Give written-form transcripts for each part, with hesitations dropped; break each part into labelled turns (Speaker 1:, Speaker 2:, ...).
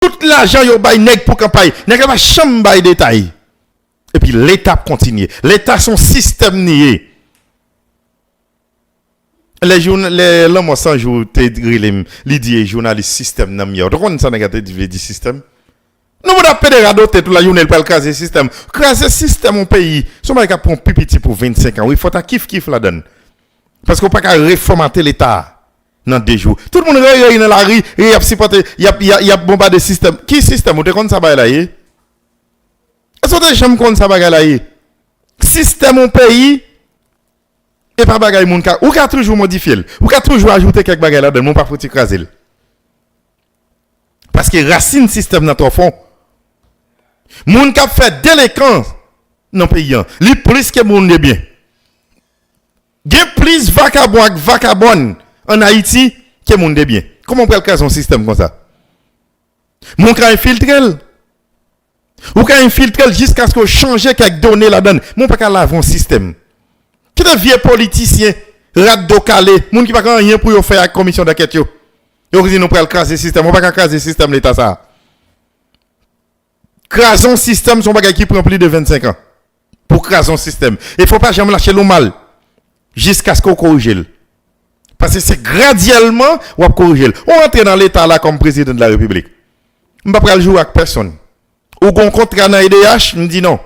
Speaker 1: Tout l'argent yo bay nèg pour campagne, nèg va chambre bay détail. Et puis l'état continue. L'état son système nié. L'homme sans jour te dit journaliste système nan mieux. Donc on ça négatif dit système. Nous on appelle des radotes toute la journée pour craser système. Craser système au pays. Son mec a prend petit pour 25 ans. Il faut ta kiff la donne. Parce qu'on pas qu'à réformater l'état. Dans 2 jours. Tout le monde est dans la rue, il y a supporté, il y a bombardé le système. Qui système? Vous te connaissez ça là? Est-ce que vous connaissez ça là? Système au pays, et pas bagaille moun ka. Ou ka toujours modifier, ou ka toujours ajouter quelques bagaille là-dedans, mon pas faut écraser. Parce que racine système dans ton fond. Moun ka fait délinquance dans le pays, li plus que moun de bien. Gen plus vagabond en Haïti, que monde de bien. Comment on peut le un système comme ça? Mon cas infiltré. Ou quand infiltré jusqu'à ce qu'on change quelques données là-dedans. Mon pas qu'à laver un système. Qui est vieux politicien, rado calé, moun qui pas rien pour faire la commission d'enquête yo. Yo dit nous pour craser système, on pas qu'à craser système l'état ça. Crason système son bagage qui prend plus de 25 ans. Pour crason système. Il faut pas jamais lâcher le mal jusqu'à ce qu'on corrige. Parce que c'est graduellement ou à corriger. On rentre dans l'état là comme président de la République. Je ne vais pas jouer avec personne. Ou qu'on contrat dans EDH, je dis non.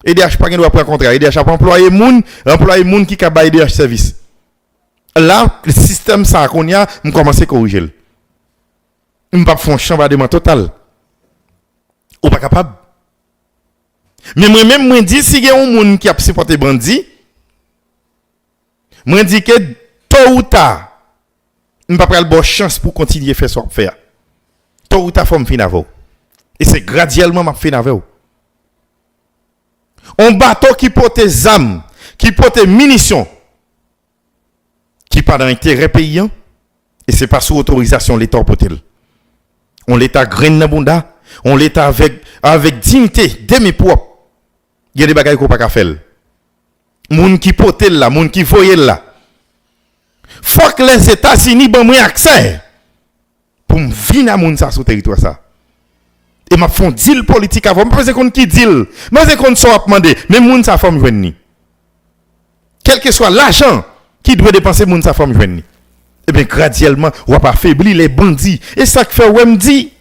Speaker 1: EDH pas doit prendre contrat. EDH a employé moun qui a EDH service. Là, le système ça qu'on y a, je commence à corriger. Je ne vais pas faire un chambardement total. Ou pas capable. Mais moi-même, je dis si il y a un moun qui a supporté bandit, je dis que tôt ou tard, je ne vais pas prendre bonne chance pour continuer à faire ce qu'on fait. Tôt ou tard, il faut me finir avec. Et c'est graduellement que je finis avec. Un bateau qui porte des armes, qui porte des munitions, qui pas dans l'intérêt paysan, et ce n'est pas sous autorisation de l'État porte. On l'État graine dans bunda, on l'État avec dignité, demi propre. Il y a des bagages qu'on ne peut pas faire. Moun qui porte là, moun qui voye là. Faut que les États-Unis ban moi accès pour me venir à moun ça sur territoire ça. Et m'a font deal politique avant, me pose compte qui deal. Moi c'est qu'on soit demander, mais moun ça forme joindre ni. Quel que soit l'argent qui doit dépenser moun ça forme joindre ni. Et bien graduellement, on va pas affaiblir les bandits. Et ça que fait ouais me dit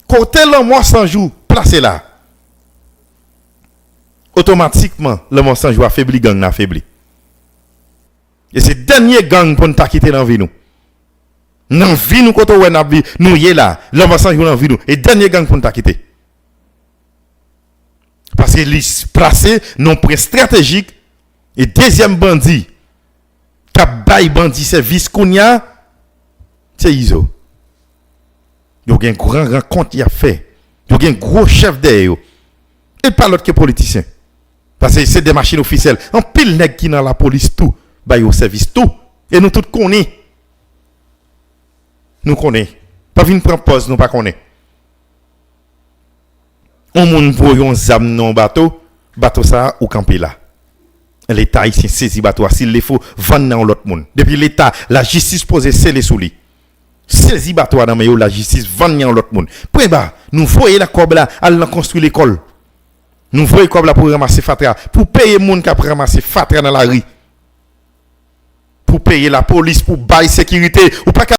Speaker 1: côté le mois 100 jours placé là. Automatiquement, le mois 100 jours affaibli gang n'a affaibli. Et c'est dernier gang pour nous quitter dans la vie nous. Dans la vie nous, quand on a vie, nous y est là. L'homme sans jour dans la vie nous. Et dernier gang pour nous quitter. Parce qu'il est placé non près stratégique. Et deuxième bandit, qui a bail bandit service qu'on y a, c'est Iso. Il y a un grand rencontre qui a fait. Il y a un gros chef derrière. Et pas l'autre que politicien. Parce que c'est des machines officielles. En pile nèg qui dans la police tout. Bah au service tout et nous tous connaissons. Nous connaissons. Pas venir prendre pause nous pas connaît. On moun pour yon zam non bateau ça ou camper là. L'état ici saisi bateau s'il le faut vendre dans l'autre monde. Depuis l'état la justice posée scellé sous lui. Saisi bateau dans la justice vendre dans l'autre monde. Puis bah nous voyons la cob là aller construire l'école. Nous voyons cob là pour ramasser fatra pour payer monde qui a ramasser fatra dans la rue. Pour payer la police, pour bailler sécurité, ou pas